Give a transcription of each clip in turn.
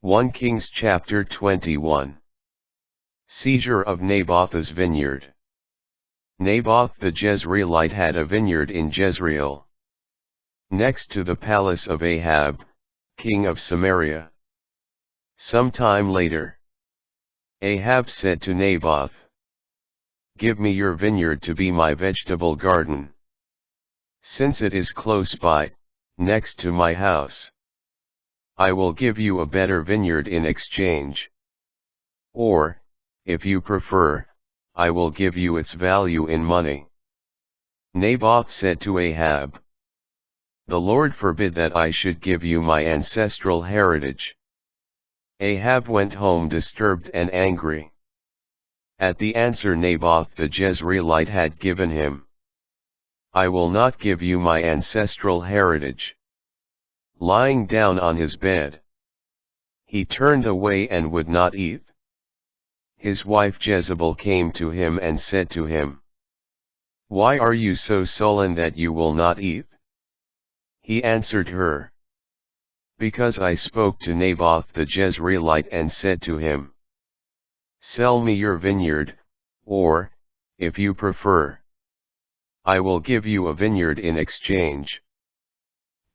1 Kings chapter 21. Seizure of Naboth's vineyard. Naboth the Jezreelite had a vineyard in Jezreel, next to the palace of Ahab, king of Samaria. Some time later, Ahab said to Naboth, "Give me your vineyard to be my vegetable garden, since it is close by, next to my house. I will give you a better vineyard in exchange. Or, if you prefer, I will give you its value in money." Naboth said to Ahab, "The Lord forbid that I should give you my ancestral heritage." Ahab went home disturbed and angry at the answer Naboth the Jezreelite had given him. "I will not give you my ancestral heritage." Lying down on his bed, he turned away and would not eat. His wife Jezebel came to him and said to him, "Why are you so sullen that you will not eat?" He answered her, "Because I spoke to Naboth the Jezreelite and said to him, 'Sell me your vineyard,' or, if you prefer, I will give you a vineyard in exchange."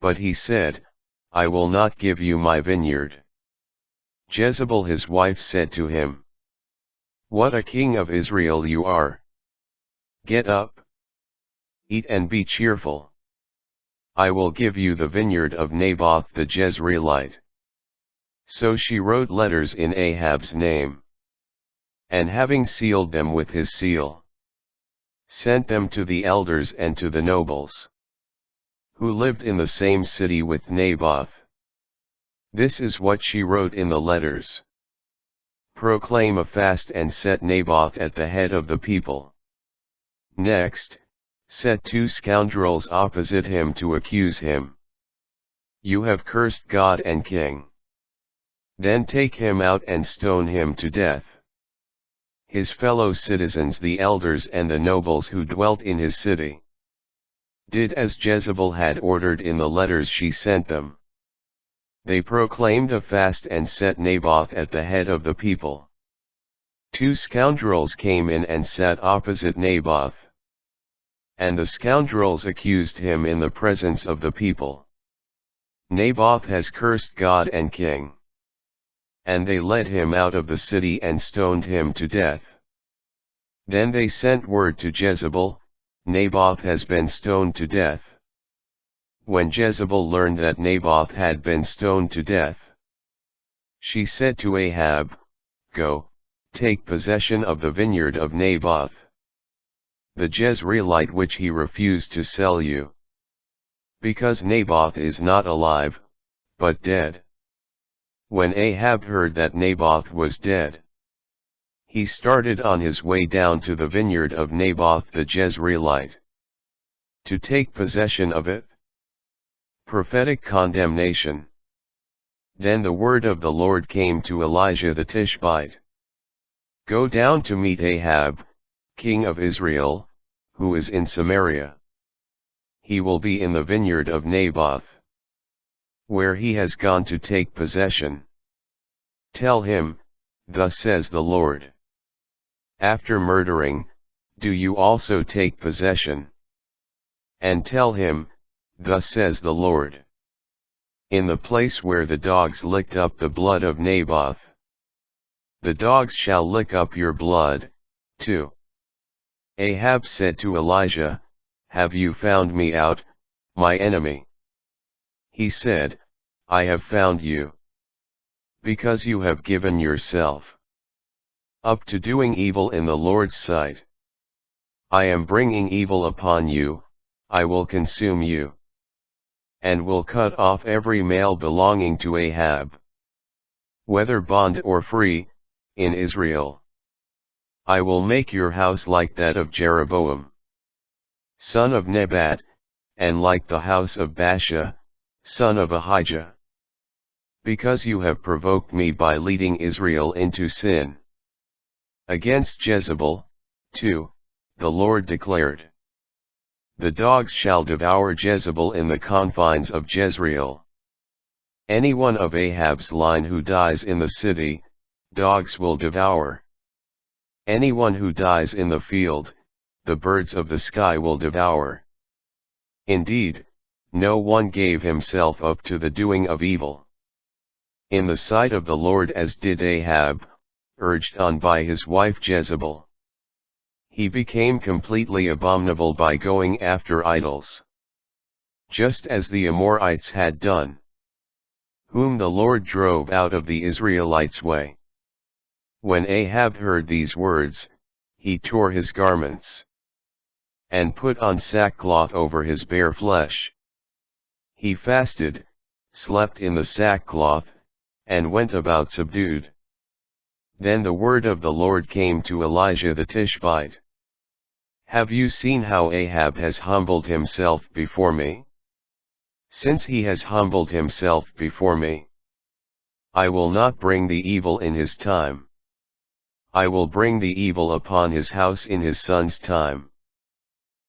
But he said, "I will not give you my vineyard." Jezebel his wife said to him, "What a king of Israel you are! Get up, eat and be cheerful. I will give you the vineyard of Naboth the Jezreelite." So she wrote letters in Ahab's name, and having sealed them with his seal, sent them to the elders and to the nobles, who lived in the same city with Naboth. This is what she wrote in the letters: "Proclaim a fast and set Naboth at the head of the people. Next, set 2 scoundrels opposite him to accuse him. You have cursed God and king. Then take him out and stone him to death." His fellow citizens the elders and the nobles who dwelt in his city did as Jezebel had ordered in the letters she sent them. They proclaimed a fast and set Naboth at the head of the people. 2 scoundrels came in and sat opposite Naboth, and the scoundrels accused him in the presence of the people. "Naboth has cursed God and king." And they led him out of the city and stoned him to death. Then they sent word to Jezebel, "Naboth has been stoned to death." When Jezebel learned that Naboth had been stoned to death, she said to Ahab, "Go, take possession of the vineyard of Naboth the Jezreelite which he refused to sell you, because Naboth is not alive, but dead." When Ahab heard that Naboth was dead, he started on his way down to the vineyard of Naboth the Jezreelite, to take possession of it. Prophetic condemnation. Then the word of the Lord came to Elijah the Tishbite. "Go down to meet Ahab, king of Israel, who is in Samaria. He will be in the vineyard of Naboth, where he has gone to take possession. Tell him, 'Thus says the Lord, after murdering, do you also take possession?' And tell him, 'Thus says the Lord, in the place where the dogs licked up the blood of Naboth, the dogs shall lick up your blood, too.'" Ahab said to Elijah, "Have you found me out, my enemy?" He said, "I have found you, because you have given yourself up to doing evil in the Lord's sight. I am bringing evil upon you, I will consume you, and will cut off every male belonging to Ahab, whether bond or free, in Israel. I will make your house like that of Jeroboam, son of Nebat, and like the house of Baasha, son of Ahijah. Because you have provoked me by leading Israel into sin against Jezebel, too, the Lord declared. The dogs shall devour Jezebel in the confines of Jezreel. Anyone of Ahab's line who dies in the city, dogs will devour. Anyone who dies in the field, the birds of the sky will devour. Indeed, no one gave himself up to the doing of evil in the sight of the Lord as did Ahab, urged on by his wife Jezebel. He became completely abominable by going after idols, just as the Amorites had done, whom the Lord drove out of the Israelites' way. When Ahab heard these words, he tore his garments, and put on sackcloth over his bare flesh. He fasted, slept in the sackcloth, and went about subdued. Then the word of the Lord came to Elijah the Tishbite. Have you seen how Ahab has humbled himself before me? Since he has humbled himself before me, I will not bring the evil in his time. I will bring the evil upon his house in his son's time.